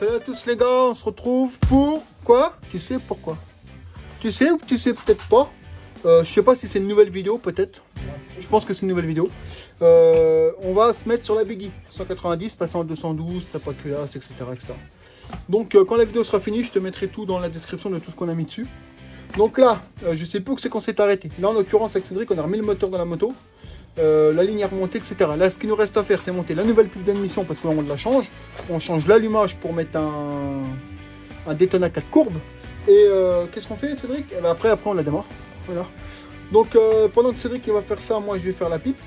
Salut à tous les gars, on se retrouve pour quoi? Tu sais pourquoi? Tu sais ou tu sais peut-être pas. Je sais pas si c'est une nouvelle vidéo, peut-être. Je pense que c'est une nouvelle vidéo. On va se mettre sur la Biggie 190, passer en 212, prépa culasse, etc., etc. Donc quand la vidéo sera finie, je te mettrai tout dans la description de tout ce qu'on a mis dessus. Donc là, je sais plus où c'est qu'on s'est arrêté. Là en l'occurrence avec Cédric, on a remis le moteur dans la moto. La ligne est remontée, etc. Là, ce qu'il nous reste à faire, c'est monter la nouvelle pipe d'émission parce qu'on la change. On change l'allumage pour mettre un Daytona 4 courbes. Et qu'est-ce qu'on fait, Cédric? Et ben après, on la démarre. Voilà. Donc, pendant que Cédric il va faire ça, moi je vais faire la pipe.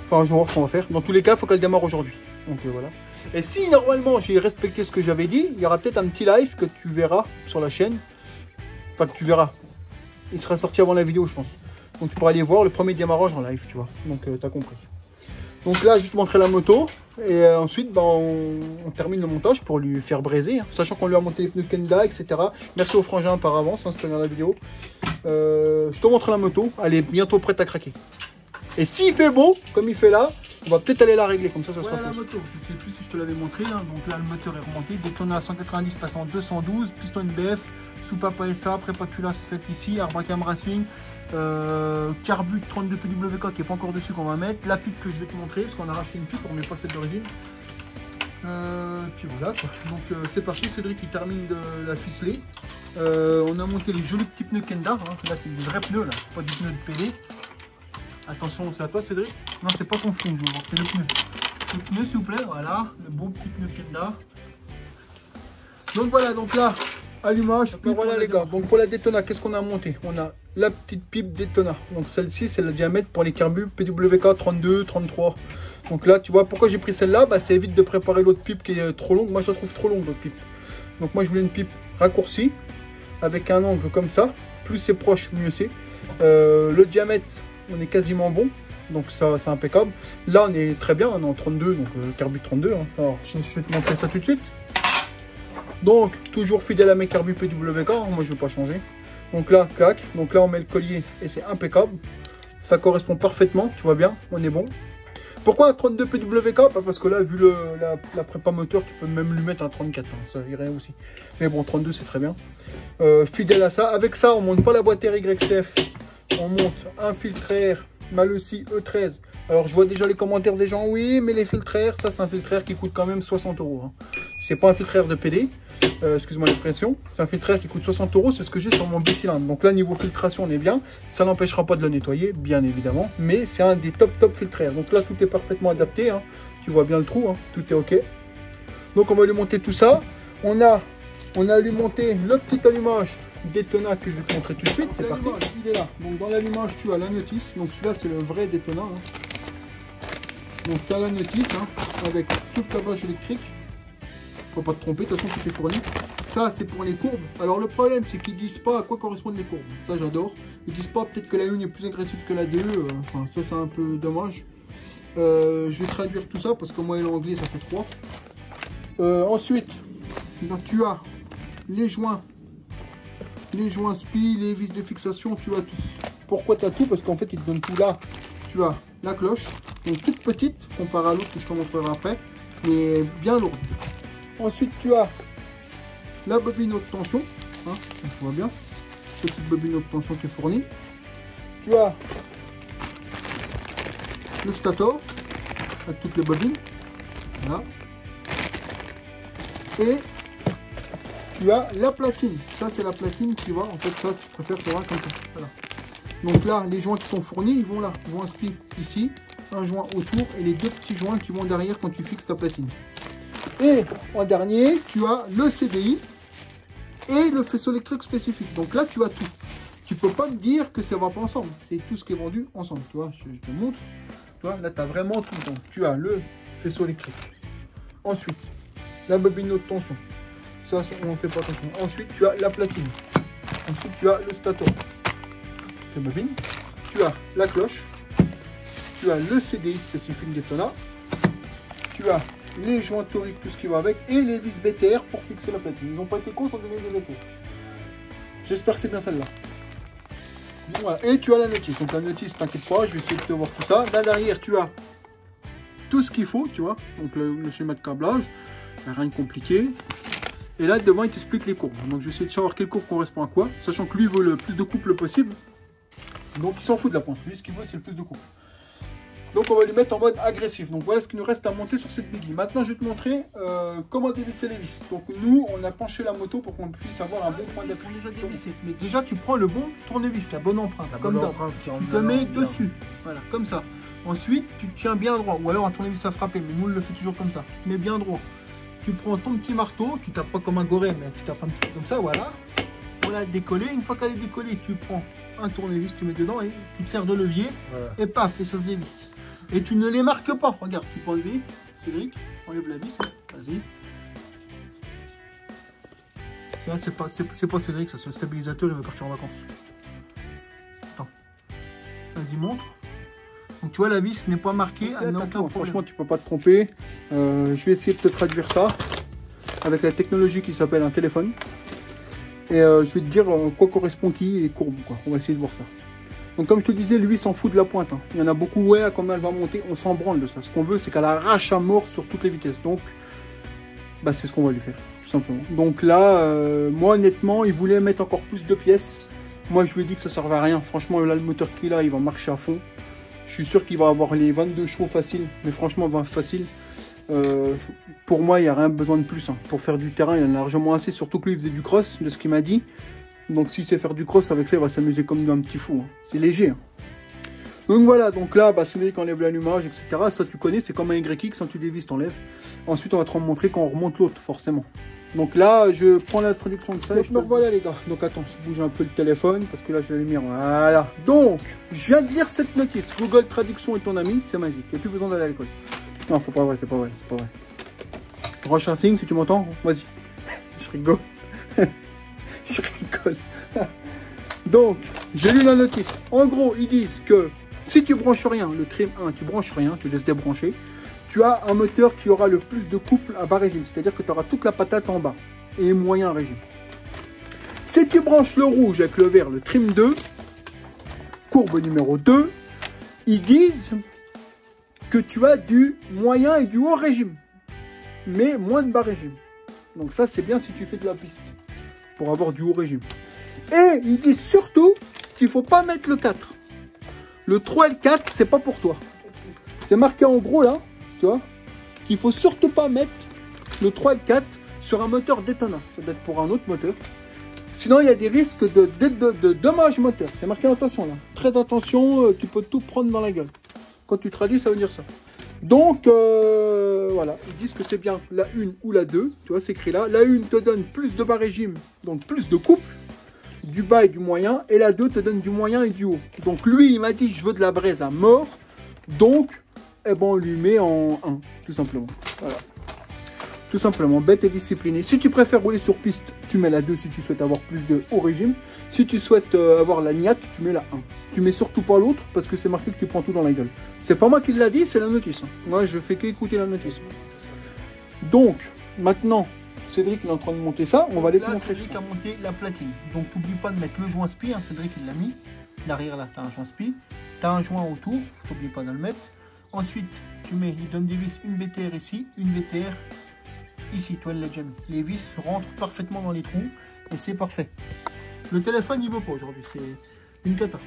Enfin, je vais voir ce qu'on va faire. Dans tous les cas, il faut qu'elle démarre aujourd'hui. Donc voilà. Et si normalement j'ai respecté ce que j'avais dit, il y aura peut-être un petit live que tu verras sur la chaîne. Enfin, que tu verras. Il sera sorti avant la vidéo, je pense. Donc tu pourras aller voir le premier démarrage en live, tu vois. Donc tu as compris. Donc là, je vais te montrer la moto. Et ensuite, bah, on termine le montage pour lui faire braiser. Hein, sachant qu'on lui a monté les pneus Kenda, etc. Merci au frangin par avance, hein, si tu regardes la vidéo. Je te montre la moto. Elle est bientôt prête à craquer. Et s'il fait beau, comme il fait là, on va peut-être aller la régler. Comme ça sera la moto. Je sais plus si je te l'avais montré. Hein. Donc là, le moteur est remonté. Daytona 190 passant en 212. Piston BF. Soupape ASA. Prépa culasse faite ici. Arbacam Racing. Carbu 32 PWK qui n'est pas encore dessus qu'on va mettre. La pipe que je vais te montrer parce qu'on a racheté une pipe, on met pas celle d'origine. Puis voilà quoi. Donc c'est parti, Cédric il termine de la ficeler. On a monté les jolis petits pneus Kenda. Hein. Là c'est des vrais pneus, là c'est pas du pneu de PD. Attention, c'est à toi Cédric. Non, c'est pas ton fond, je veux voir, c'est le pneu. Le pneu s'il vous plaît, voilà, le beau petit pneu Kenda. Donc voilà, donc là, allumage. Puis voilà les gars, donc pour la Daytona, qu'est-ce qu'on a monté? On a la petite pipe Daytona. Donc celle-ci, c'est le diamètre pour les carbus PWK 32, 33. Donc là, tu vois pourquoi j'ai pris celle-là? Bah, ça évite de préparer l'autre pipe qui est trop longue. Moi, je la trouve trop longue, l'autre pipe. Donc moi, je voulais une pipe raccourcie avec un angle comme ça. Plus c'est proche, mieux c'est. Le diamètre, on est quasiment bon. Donc ça, c'est impeccable. Là, on est très bien, on est en 32, donc carbu 32. Hein. Alors, je vais te montrer ça tout de suite. Donc, toujours fidèle à mes carbus PWK, moi je ne vais pas changer. Donc là, clac, donc là on met le collier et c'est impeccable. Ça correspond parfaitement, tu vois bien, on est bon. Pourquoi un 32 PWK? Pas parce que là, vu la prépa moteur, tu peux même lui mettre un 34, hein, ça irait aussi. Mais bon, 32 c'est très bien. Fidèle à ça. Avec ça, on monte pas la boîte RYCF, on monte un filtre air Malossi E13. Alors je vois déjà les commentaires des gens, oui, mais les filtres air, ça c'est un filtre air qui coûte quand même 60 €. Hein. C'est pas un filtre air de PD. Excuse-moi l'expression, c'est un filtre air qui coûte 60 €, c'est ce que j'ai sur mon bicylindre. Donc là, niveau filtration, on est bien. Ça n'empêchera pas de le nettoyer, bien évidemment, mais c'est un des top filtres air. Donc là, tout est parfaitement adapté. Hein. Tu vois bien le trou, hein. Tout est OK. Donc on va lui monter tout ça. On a alimenté le petit allumage Daytona que je vais te montrer tout de suite. C'est parti. Il est là. Donc dans l'allumage, tu as la notice. Donc celui-là, c'est le vrai Daytona. Hein. Donc tu as la notice hein, avec tout le câblage électrique. Faut pas te tromper, de toute façon tout est fourni. Ça c'est pour les courbes. Alors le problème c'est qu'ils disent pas à quoi correspondent les courbes. Ça j'adore. Ils disent pas peut-être que la 1 est plus agressive que la 2. Enfin ça c'est un peu dommage. Je vais traduire tout ça parce que moi et l'anglais ça fait 3. Ensuite, donc, tu as les joints SPI, les vis de fixation, tu as tout. Pourquoi tu as tout? Parce qu'en fait ils te donnent tout là. Tu as la cloche, donc toute petite comparée à l'autre que je te montrerai après, mais bien lourde. Ensuite, tu as la bobine haute tension, hein, tu vois bien, petite bobine haute tension qui est fournie. Tu as le stator avec toutes les bobines, voilà. Et tu as la platine. Ça, c'est la platine qui va, en fait, ça, tu préfères savoir comme ça. Voilà. Donc là, les joints qui sont fournis, ils vont là. Joint split ici, un joint autour et les deux petits joints qui vont derrière quand tu fixes ta platine. Et en dernier, tu as le CDI et le faisceau électrique spécifique. Donc là, tu as tout. Tu peux pas me dire que ça va pas ensemble. C'est tout ce qui est vendu ensemble. Tu vois, je te montre. Tu vois, là, tu as vraiment tout. Donc, tu as le faisceau électrique. Ensuite, la bobine haute tension. Ça, on ne fait pas attention. Ensuite, tu as la platine. Ensuite, tu as le stator. La bobine. Tu as la cloche. Tu as le CDI spécifique Daytona. Tu as les joints toriques, tout ce qui va avec, et les vis BTR pour fixer la platine. Ils n'ont pas été cons, ils ont donné des BTR. J'espère que c'est bien celle-là. Voilà. Et tu as la notice. Donc la notice, t'inquiète pas, je vais essayer de te voir tout ça. Là derrière, tu as tout ce qu'il faut, tu vois. Donc le schéma de câblage, n'y a rien de compliqué. Et là, devant, il t'explique les courbes. Donc, je vais essayer de savoir quelle courbe correspond à quoi, sachant que lui veut le plus de couple possible. Donc, il s'en fout de la pointe. Lui, ce qu'il veut, c'est le plus de couple. Donc, on va lui mettre en mode agressif. Donc, voilà ce qu'il nous reste à monter sur cette biggie. Maintenant, je vais te montrer comment dévisser les vis. Donc, nous, on a penché la moto pour qu'on puisse avoir un bon point d'appui. Mais déjà, tu prends le bon tournevis, la bonne empreinte. Comme d'hab. Tu te mets dessus. Voilà, comme ça. Ensuite, tu tiens bien droit. Ou alors, un tournevis à frapper. Mais nous, on le fait toujours comme ça. Tu te mets bien droit. Tu prends ton petit marteau. Tu tapes pas comme un goré, mais tu tapes un petit peu comme ça. Voilà. Pour la décoller. Une fois qu'elle est décollée, tu prends un tournevis, tu mets dedans et tu te sers de levier. Voilà. Et paf, et ça se dévisse. Et tu ne les marques pas. Regarde, tu peux enlever. Cédric, enlève la vis. Vas-y. Ça, c'est pas Cédric, ça c'est le stabilisateur, il veut partir en vacances. Attends. Vas-y, montre. Donc tu vois, la vis n'est pas marquée. Franchement, tu peux pas te tromper. Je vais essayer de te traduire ça avec la technologie qui s'appelle un téléphone. Et je vais te dire quoi correspond qui et les courbes. Quoi. On va essayer de voir ça. Donc comme je te disais, lui, il s'en fout de la pointe. Hein. Il y en a beaucoup, ouais, à combien elle va monter, on s'en branle de ça. Ce qu'on veut, c'est qu'elle arrache à mort sur toutes les vitesses. Donc, bah, c'est ce qu'on va lui faire, tout simplement. Donc là, moi, honnêtement, il voulait mettre encore plus de pièces. Moi, je lui ai dit que ça ne servait à rien. Franchement, là, le moteur qu'il a, il va marcher à fond. Je suis sûr qu'il va avoir les 22 chevaux faciles. Mais franchement, 20 facile. Pour moi, il n'y a rien besoin de plus. Hein. Pour faire du terrain, il y en a largement assez. Surtout que lui, il faisait du cross, de ce qu'il m'a dit. Donc s'il sait faire du cross avec ça, il va s'amuser comme un petit fou. Hein. C'est léger. Hein. Donc voilà, donc là, bah, Cédric enlève l'allumage, etc. Ça tu connais, c'est comme un YX, quand tu dévisses, t'enlèves. Ensuite, on va te montrer quand on remonte l'autre, forcément. Donc là, je prends l'introduction de ça. Donc me revoilà les gars. Donc attends, je bouge un peu le téléphone, parce que là j'ai la lumière. Voilà. Donc, je viens de lire cette notice. Google Traduction est ton ami, c'est magique. Il n'y a plus besoin d'aller à l'école. Non, faut pas vrai, c'est pas vrai, c'est pas vrai. Roche un signe si tu m'entends, vas-y. Je rigole. Je rigole. Donc, j'ai lu la notice. En gros, ils disent que si tu branches rien, le trim 1, tu branches rien, tu laisses débrancher, tu as un moteur qui aura le plus de couple à bas régime. C'est-à-dire que tu auras toute la patate en bas et moyen régime. Si tu branches le rouge avec le vert, le trim 2, courbe numéro 2, ils disent que tu as du moyen et du haut régime, mais moins de bas régime. Donc ça, c'est bien si tu fais de la piste, pour avoir du haut régime. Et ils disent surtout qu'il ne faut pas mettre le 4. Le 3 et le 4, c'est pas pour toi. C'est marqué en gros là, tu vois, qu'il ne faut surtout pas mettre le 3 et le 4 sur un moteur Daytona. Ça doit être pour un autre moteur. Sinon, il y a des risques de dommages moteurs. C'est marqué attention là. Très attention, tu peux tout prendre dans la gueule. Quand tu traduis, ça veut dire ça. Donc, voilà, ils disent que c'est bien la 1 ou la 2, tu vois, c'est écrit là. La 1 te donne plus de bas régime, donc plus de couple, du bas et du moyen, et la 2 te donne du moyen et du haut. Donc lui, il m'a dit, je veux de la braise à mort, donc, eh ben, on lui met en 1, tout simplement. Voilà. Tout simplement, bête et disciplinée. Si tu préfères rouler sur piste, tu mets la 2 si tu souhaites avoir plus de haut régime. Si tu souhaites avoir la niaque, tu mets la 1. Tu mets surtout pas l'autre parce que c'est marqué que tu prends tout dans la gueule. C'est pas moi qui l'a dit, c'est la notice. Moi, je fais qu'écouter la notice. Donc, maintenant, Cédric il est en train de monter ça. On va aller te montrer. Cédric a monté la platine. Donc, n'oublie pas de mettre le joint spi. Hein, Cédric, il l'a mis. L'arrière, là, tu as un joint spi. Tu as un joint autour. N'oublie pas de le mettre. Ensuite, tu mets, il donne des vis, une BTR ici, une BTR ici. Toi, il l'a déjà mis. Les vis rentrent parfaitement dans les trous et c'est parfait. Le téléphone, il ne veut pas aujourd'hui. C'est une cata.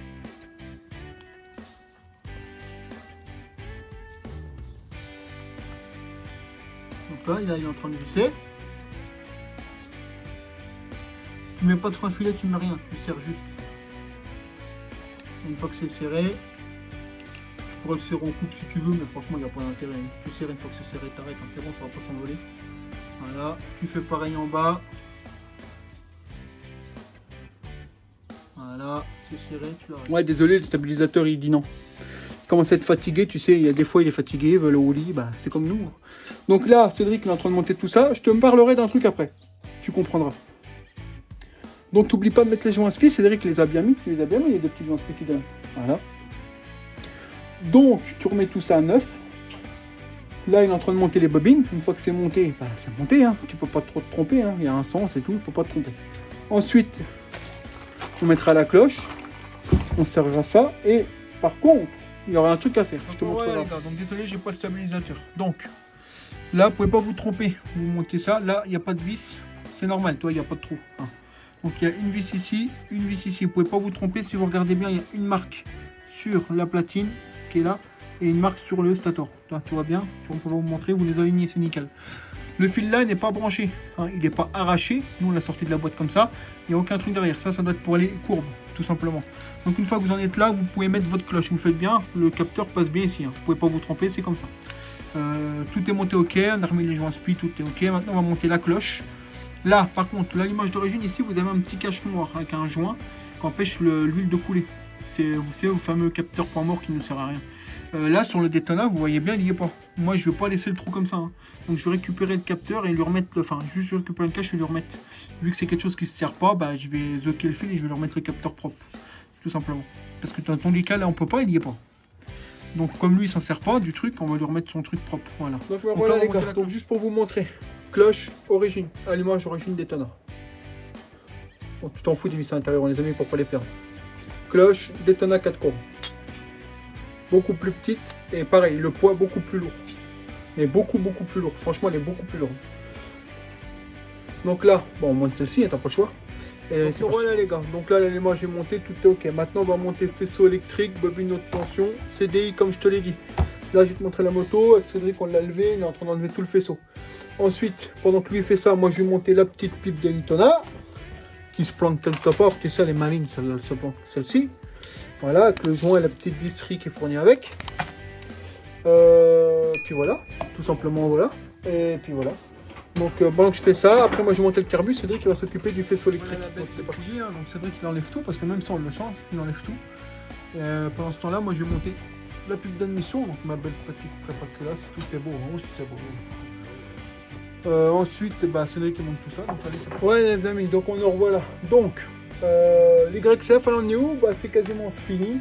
Donc là, il est en train de visser. Tu mets pas de frein filet, tu mets rien. Tu serres juste. Une fois que c'est serré, tu pourrais le serrer en coupe si tu veux, mais franchement, il n'y a pas d'intérêt. Tu serres une fois que c'est serré, t'arrêtes. C'est bon, ça va pas s'envoler. Voilà. Tu fais pareil en bas. Voilà, c'est serré, tu arrêtes. Ouais, désolé, le stabilisateur, il dit non. Il commence à être fatigué, tu sais, il y a des fois, il est fatigué, il veut le au lit, bah, c'est comme nous. Donc là, Cédric, il est en train de monter tout ça. Je te parlerai d'un truc après. Tu comprendras. Donc, t'oublies pas de mettre les joints à spi. Cédric les a bien mis. Tu les as bien mis, les deux petits joints à spi qui donnent. Voilà. Donc, tu remets tout ça à neuf. Là, il est en train de monter les bobines. Une fois que c'est monté, bah, c'est monté. Hein. Tu peux pas trop te tromper. Hein. Il y a un sens et tout. Il ne faut pas te tromper. Ensuite, on mettra la cloche. On serrera ça. Et par contre, il y aura un truc à faire. Je te montrerai. Ouais, les gars, donc désolé, j'ai pas le stabilisateur. Donc, Là, vous pouvez pas vous tromper. Vous montez ça. Là, il n'y a pas de vis. C'est normal, toi, il n'y a pas de trou. Hein. Donc, il y a une vis ici, une vis ici. Vous pouvez pas vous tromper. Si vous regardez bien, il y a une marque sur la platine qui est là et une marque sur le stator. Tu vois bien. On peut vous montrer. Vous les alignez, c'est nickel. Le fil là n'est pas branché. Hein. Il n'est pas arraché. Nous, on l'a sorti de la boîte comme ça. Il n'y a aucun truc derrière. Ça doit être pour les courbes, tout simplement. Donc, une fois que vous en êtes là, vous pouvez mettre votre cloche. Vous faites bien. Le capteur passe bien ici. Hein. Vous pouvez pas vous tromper. C'est comme ça. Tout est monté ok, on a remis les joints SPI, tout est ok. Maintenant on va monter la cloche. Là par contre, là l'image d'origine ici, vous avez un petit cache noir avec un joint qui empêche l'huile de couler. C'est vous savez, le fameux capteur point mort qui ne sert à rien. Là sur le Daytona, vous voyez bien, il n'y est pas. Moi je ne vais pas laisser le trou comme ça. Hein. Donc je vais récupérer le capteur et lui remettre, juste récupérer le cache et lui remettre. Vu que c'est quelque chose qui ne se sert pas, bah, je vais zoquer le fil et je vais lui remettre le capteur propre. Tout simplement. Parce que tandis que là on peut pas, il n'y est pas. Donc comme lui il s'en sert pas du truc, on va lui remettre son truc propre. Voilà. Donc voilà les gars, donc juste pour vous montrer. Cloche, origine, allumage, origine, Daytona. Bon, tu t'en fous des vis à l'intérieur, on les a mis pour pas les perdre. Cloche, Daytona 4 courbes. Beaucoup plus petite et pareil, le poids beaucoup plus lourd. Mais beaucoup plus lourd. Franchement, elle est beaucoup plus lourde. Donc là, bon, on monte celle-ci, t'as pas le choix. Et c'est voilà les gars, donc là l'allumage est monté, tout est ok. Maintenant on va monter faisceau électrique, bobine haute tension, CDI comme je te l'ai dit. Là je vais te montrer la moto, avec Cédric on l'a levé, il est en train d'enlever tout le faisceau. Ensuite, pendant que lui fait ça, moi je vais monter la petite pipe Daytona qui se plante quelque part, tu sais elle est maligne celle-ci. Voilà, avec le joint et la petite visserie qui est fournie avec. Puis voilà, tout simplement voilà. Et puis voilà. Donc pendant que je fais ça, après moi je vais monter le carbu, Cédric qui va s'occuper du faisceau électrique. Voilà, donc c'est parti, hein. Donc Cédric il enlève tout parce que même ça on le change, il enlève tout. Et, pendant ce temps là, moi je vais monter la pipe d'admission, donc ma belle petite prépaculasse, tout est beau, hein. Oh, c'est beau. Ensuite, bah, Cédric qui monte tout ça, donc allez c'est parti. Ouais les amis, donc on en revoilà. Donc l'YCF à l'en bah, c'est quasiment fini.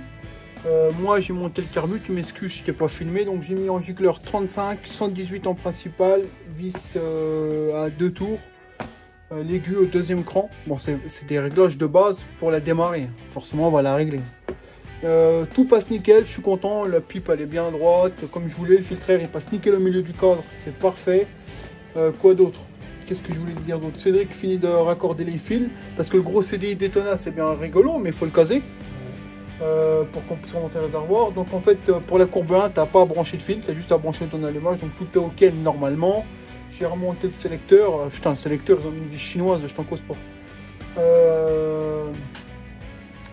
Moi j'ai monté le carbu, tu m'excuses, je t'ai pas filmé, donc j'ai mis en gicleur 35, 118 en principal, vis à 2 tours, l'aiguille au deuxième cran. Bon c'est des réglages de base pour la démarrer, forcément on va la régler. Tout passe nickel, je suis content, la pipe elle est bien droite, comme je voulais, le filtreur il passe nickel au milieu du cadre, c'est parfait. Quoi d'autre? Qu'est-ce que je voulais te dire d'autre? Cédric finit de raccorder les fils, parce que le gros CDI Daytona c'est bien rigolo, mais il faut le caser. Pour qu'on puisse remonter le réservoir. Donc en fait pour la courbe 1 t'as pas à brancher de fil, t'as juste à brancher ton allumage, donc tout est ok normalement. J'ai remonté le sélecteur, putain le sélecteur ils ont une vie chinoise, je t'en cause pas.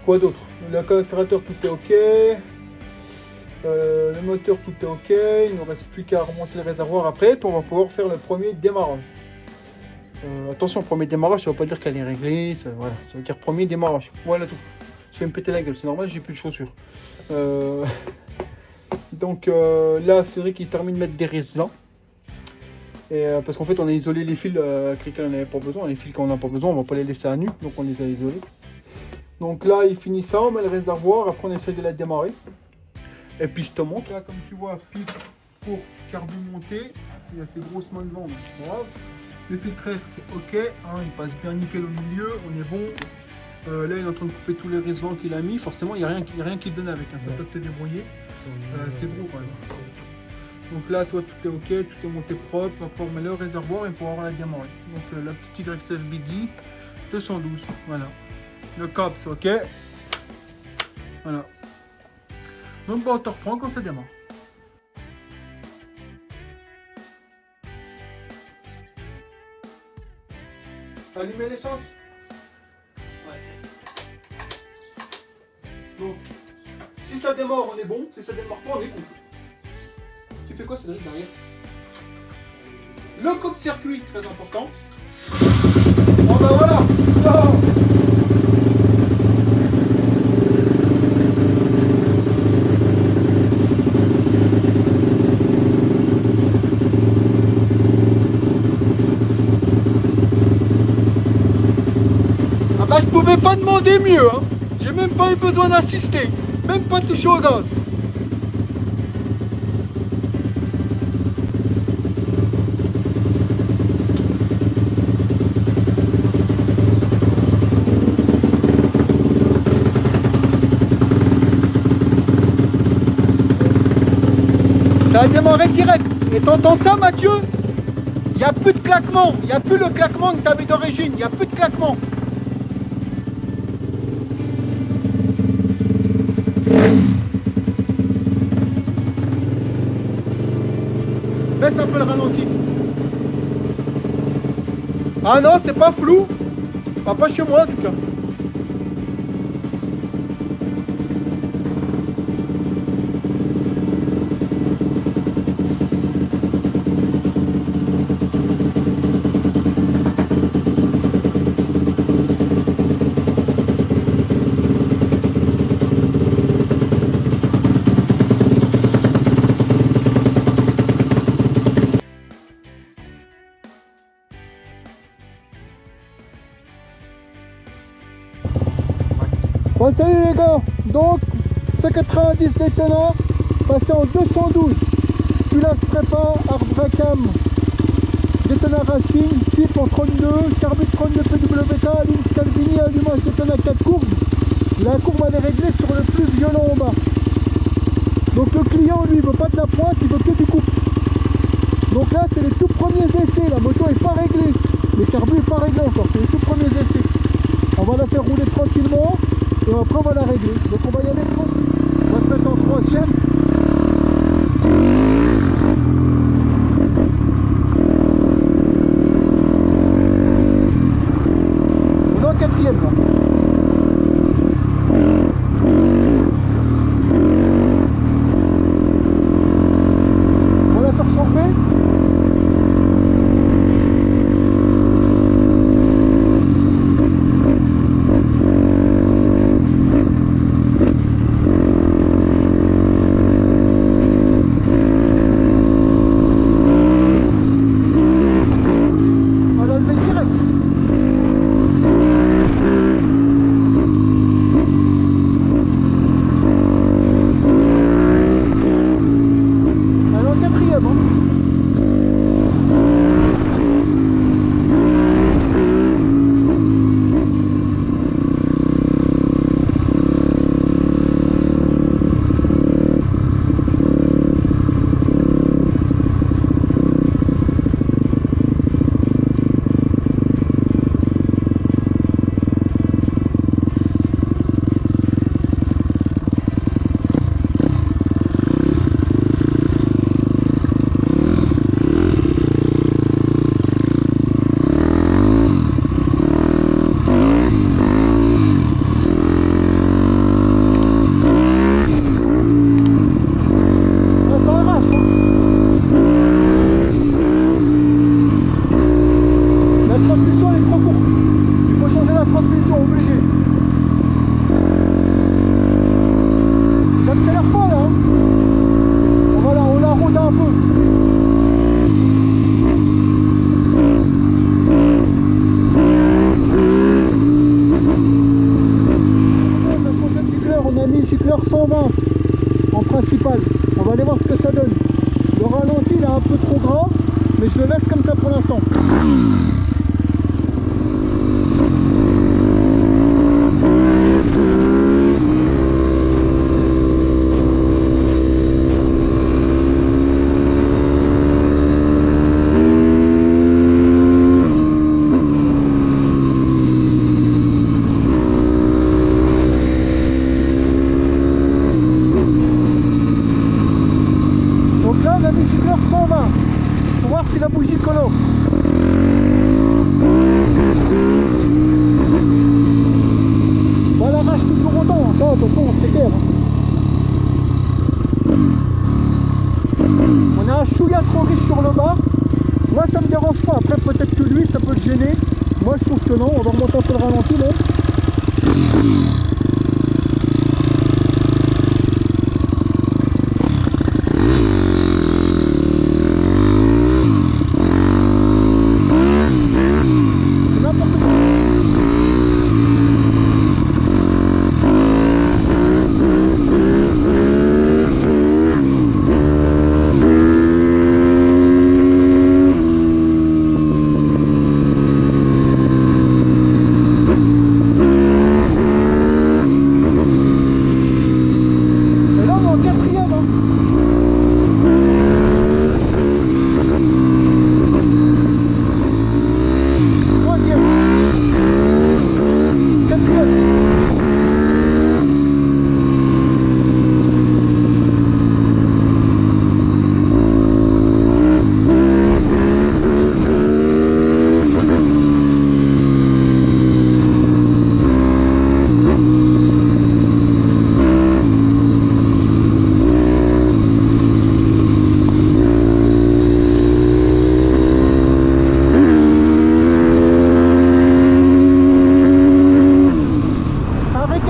Quoi d'autre? L'accélérateur tout est ok, le moteur tout est ok, il ne reste plus qu'à remonter le réservoir après, puis on va pouvoir faire le premier démarrage. Attention, premier démarrage ça veut pas dire qu'elle est réglée, ça, voilà, ça veut dire premier démarrage, voilà tout. Je vais me péter la gueule, c'est normal, j'ai plus de chaussures. Donc là, c'est vrai qu'il termine de mettre des résistants. Et parce qu'en fait, on a isolé les fils avec lesquels on n'avait pas besoin. Les fils qu'on n'a pas besoin, on ne va pas les laisser à nu, donc on les a isolés. Donc là, il finit ça, on met le réservoir, après on essaie de la démarrer. Et puis je te montre. Là, comme tu vois, pipe courte, carbu monté. Il y a ces grosses mains devant, mais c'est pas grave. Le filtreur, c'est ok, hein, il passe bien nickel au milieu, on est bon. Là, il est en train de couper tous les réservoirs qu'il a mis. Forcément, il n'y a rien qui donne avec. Hein. Ça peut te débrouiller. C'est gros quand même. Donc là, toi, tout est ok, tout est monté propre. On va pouvoir mettre le réservoir et pouvoir avoir la démarrer. Donc la petite YCF Biggie 212. Voilà. Le câble, c'est ok. Voilà. Donc, bah, on te reprend quand ça démarre. Allumer l'essence. Donc, si ça démarre, on est bon. Si ça démarre pas, on est con. Tu fais quoi, Cédric, derrière? Le coupe-circuit, très important. Bon, ben voilà. Oh. Ah bah, je pouvais pas demander mieux, hein. J'ai même pas eu besoin d'assister, même pas toucher au gaz. Ça a démarré direct. Et t'entends ça, Mathieu? Il n'y a plus de claquement. Il n'y a plus le claquement que tu avais d'origine. Il n'y a plus de claquement. Baisse un peu le ralenti. Ah non, c'est pas flou. Pas chez moi en tout cas. Bon, salut les gars, donc 190 Daytona passé en 212, culasse prépa, Arbracam, Daytona Racing, pipe en 32, carbu 32 PWK, ligne Scalvini, allumage Daytona 4 courbes. La courbe elle est réglée sur le plus violent en bas. Donc le client lui veut pas de la pointe, il veut que du couple. Donc là c'est les tout premiers essais, la moto est pas réglée, le carbu est pas réglé encore, c'est les tout premiers essais. On va la faire rouler tranquillement. Et après on va la régler. Donc on va y aller tranquille. On va se mettre en troisième. On est en quatrième là. On va la faire chauffer. Gicleur 120 en principal. On va aller voir ce que ça donne. Le ralenti il est un peu trop gras, mais je le laisse comme ça pour l'instant. Gicleur 120 pour voir si la bougie colore. Bah, elle arrache toujours autant, ça de toute façon c'est clair. On a un chouïa trop riche sur le bas. Moi ça me dérange pas, après peut-être que lui ça peut le gêner. Moi je trouve que non, on va remonter un peu le ralenti là.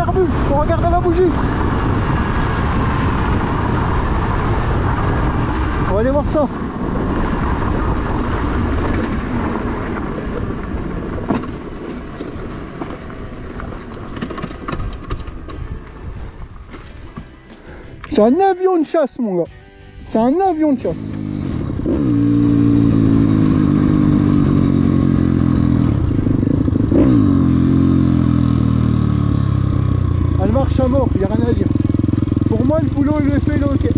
carbu, faut regarder la bougie. On va aller voir ça. C'est un avion de chasse, mon gars. C'est un avion de chasse. Elle marche à mort, il n'y a rien à dire. Pour moi, le boulot, il est fait, il est ok.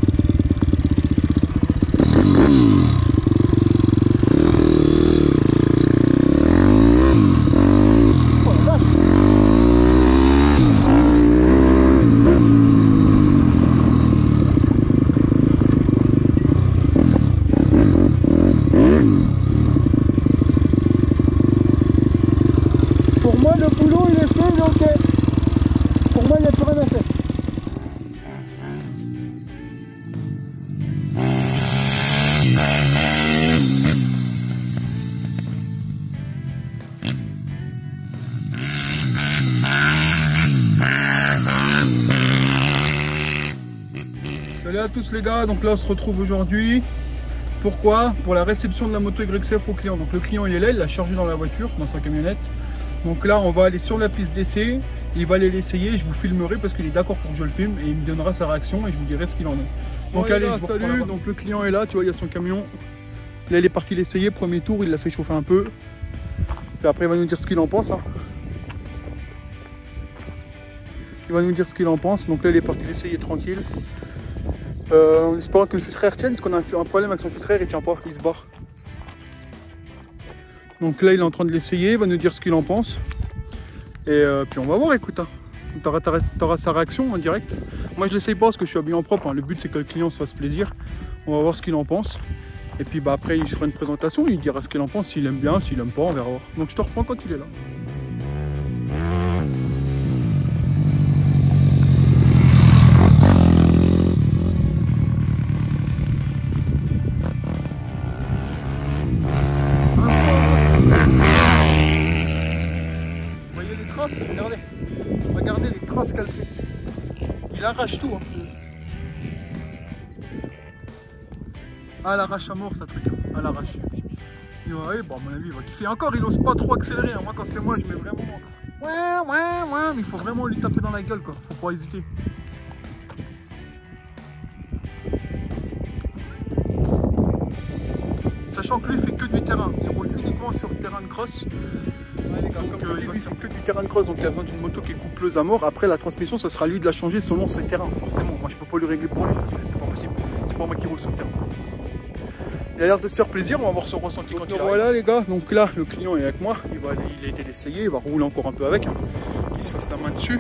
Oh la vache. Pour moi, le boulot, il est fait, il est ok. Pour moi, il n'y a plus rien à faire. Salut à tous les gars, donc là on se retrouve aujourd'hui. Pourquoi? Pour la réception de la moto YCF au client. Donc le client il est là, il l'a chargé dans la voiture, dans sa camionnette. Donc là on va aller sur la piste d'essai, il va aller l'essayer, je vous filmerai parce qu'il est d'accord pour que je le filme et il me donnera sa réaction et je vous dirai ce qu'il en est. Donc allez, salut, donc le client est là, tu vois il y a son camion. Là il est parti l'essayer, premier tour, il l'a fait chauffer un peu. Puis après il va nous dire ce qu'il en pense. Il va nous dire ce qu'il en pense, donc là il est parti l'essayer tranquille. En espérant que le filtre air tienne, parce qu'on a un problème avec son filtre air, il tient pas, il se barre. Donc là il est en train de l'essayer, il va nous dire ce qu'il en pense. Et puis on va voir, écoute, hein. T'auras sa réaction en direct. Moi je l'essaye pas parce que je suis habillé en propre, hein. Le but c'est que le client se fasse plaisir. On va voir ce qu'il en pense. Et puis bah, après il fera une présentation, il dira ce qu'il en pense, s'il aime bien, s'il aime pas, on verra. Donc je te reprends quand il est là. Regardez, regardez les traces qu'elle fait. Il arrache tout. Hein. Ah, elle arrache à mort, ça truc. Hein. Elle arrache. Ouais, bon, à mon avis, il va kiffer. Encore, il n'ose pas trop accélérer. Hein. Moi, quand c'est moi, je mets vraiment. Ouais, mais il faut vraiment lui taper dans la gueule, quoi. Faut pas hésiter. Sachant que lui, il fait que du terrain. Il roule uniquement sur terrain de cross. Ouais, les gars, donc il va faire que du terrain de cross, donc il a besoin d'une moto qui est coupleuse à mort. Après la transmission, ça sera lui de la changer selon ses terrains, forcément. Moi je peux pas lui régler pour lui, ça c'est pas possible. C'est pas moi qui roule sur le terrain. Il a l'air de se faire plaisir, on va voir son ressenti quand il arrive. Voilà les gars, donc là le client est avec moi, il a été l'essayer, il va rouler encore un peu avec, hein, qu'il se fasse la main dessus.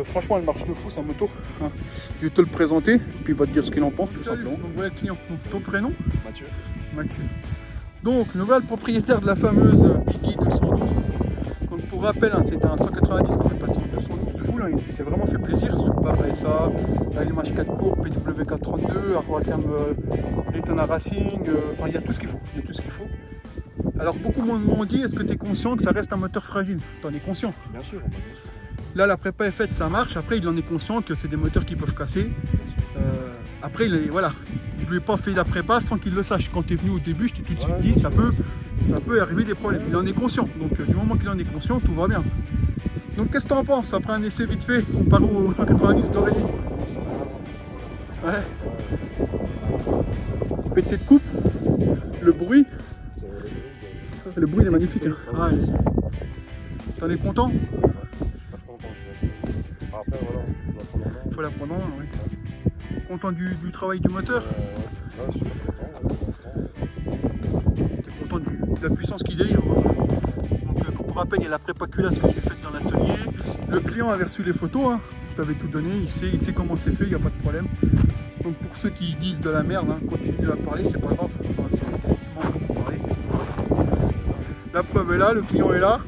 Franchement elle marche de fou sa moto. Hein. Je vais te le présenter, puis il va te dire ce qu'il en pense tout simplement. Donc voilà le client, donc, ton prénom? Mathieu. Mathieu. Donc, nouvel propriétaire de la fameuse Biggie 212. Donc, pour rappel, hein, c'était un 190 qu'on est passé en 212 full. Hein, il s'est vraiment fait plaisir. Soupape SA, allumage 4 cours, PW432, Arwacam Daytona Racing. Enfin, il y a tout ce qu'il faut. Il y a tout ce qu'il faut. Alors, beaucoup m'ont dit, est-ce que tu es conscient que ça reste un moteur fragile? Tu en es conscient? Bien sûr. Là, la prépa est faite, ça marche. Après, il en est conscient que c'est des moteurs qui peuvent casser. Après, voilà, je lui ai pas fait la prépa sans qu'il le sache. Quand tu es venu au début, je t'ai tout de suite dit, ça peut arriver des problèmes. Il en est conscient. Donc, du moment qu'il en est conscient, tout va bien. Donc, qu'est-ce que tu en penses après un essai vite fait comparé au 190 d'origine? Ouais. Pété de coupe, le bruit. Le bruit il est magnifique. Hein. Ah, ouais. T'en es content? Je suis pas content. Après, voilà, il faut la prendre en main, oui. Content du travail du moteur? Ouais, je suis pas content, pour l'instant. T'es content de la puissance qu'il délivre? Donc, pour rappel, il y a la prépa culasse que j'ai faite dans l'atelier. Le client avait reçu les photos, hein. Je t'avais tout donné, il sait comment c'est fait, il n'y a pas de problème. Donc, pour ceux qui disent de la merde, hein, continue à parler, c'est pas grave. La preuve est là, le client est là.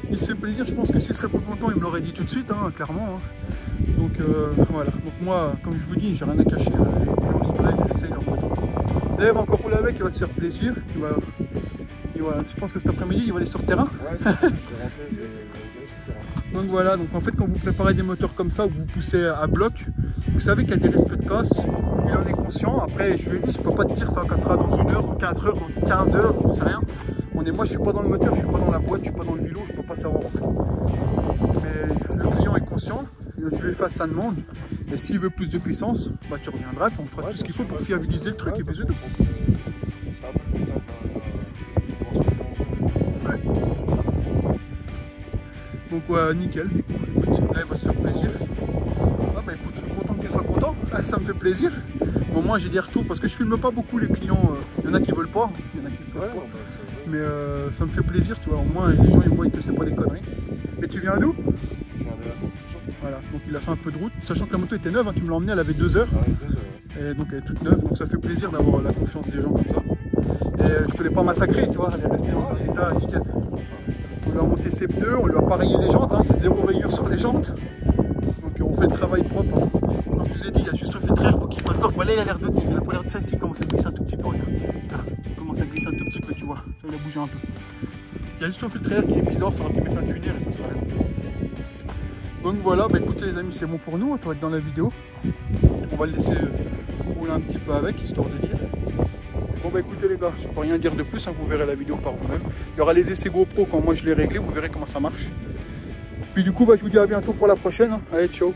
Il se fait plaisir, je pense que s'il serait pas content, il me l'aurait dit tout de suite, hein, clairement. Hein. Donc voilà, donc moi, comme je vous dis, j'ai rien à cacher. Hein. Les clients sont là, ils essayent leur moto. Là, il va encore rouler avec, il va se faire plaisir. Je pense que cet après-midi, il va aller sur le terrain. Ouais, je vais rentrer sur le terrain. Donc voilà, donc en fait quand vous préparez des moteurs comme ça ou que vous poussez à bloc, vous savez qu'il y a des risques de casse, il en est conscient. Après je lui ai dit, je peux pas te dire ça cassera dans 1 heure, dans 4 heures, dans 15 heures, je sais rien. Moi je suis pas dans le moteur, je suis pas dans la boîte, je suis pas dans le vélo, je peux pas savoir en fait. Mais le client est conscient, je lui fais sa demande, et s'il veut plus de puissance, bah tu reviendras, puis on fera tout ce qu'il faut pour fiabiliser le truc et puis c'est tout. C'est un peu le temps de voir ce qu'on pense. Donc ouais, nickel, écoute, là il va se faire plaisir. Ah bah écoute, je suis content qu'il soit content, ah, ça me fait plaisir. Bon, moi j'ai des retours parce que je filme pas beaucoup les clients, il y en a qui veulent pas, il y en a qui le veulent pas. Mais ça me fait plaisir, tu vois, au moins les gens ils voient que c'est pas des conneries. Et tu viens d'où? Je viens de la compétition. Voilà, donc il a fait un peu de route, sachant que la moto était neuve, hein, tu me l'as emmenée, elle avait 2 heures. Ah, 2 heures. Et donc elle est toute neuve, donc ça fait plaisir d'avoir la confiance des gens comme ça. Et je te l'ai pas massacré, tu vois, elle est restée dans l'état nickel. On lui a monté ses pneus, on lui a pas rayé les jantes, hein, il y a 0 rayure sur les jantes. Donc on fait le travail propre. Hein. Comme je vous ai dit, il y a juste un filtreur, il faut qu'il fasse gaffe. Voilà, il a l'air de tenir, il a pas l'air de ça ici, il commence à glisser un tout petit peu, regarde. Là, il commence à glisser un tout petit peu, tu vois, il a bougé un peu. Il y a juste un filtreur qui est bizarre, ça va pu mettre un tuner et ça sera rien. Donc voilà, bah écoutez les amis, c'est bon pour nous, ça va être dans la vidéo. On va le laisser rouler un petit peu avec, histoire de dire. Bon bah écoutez les gars, je ne peux rien dire de plus, hein, vous verrez la vidéo par vous-même. Il y aura les essais GoPro quand moi je l'ai réglé, vous verrez comment ça marche. Puis du coup, bah, je vous dis à bientôt pour la prochaine. Hein. Allez, ciao.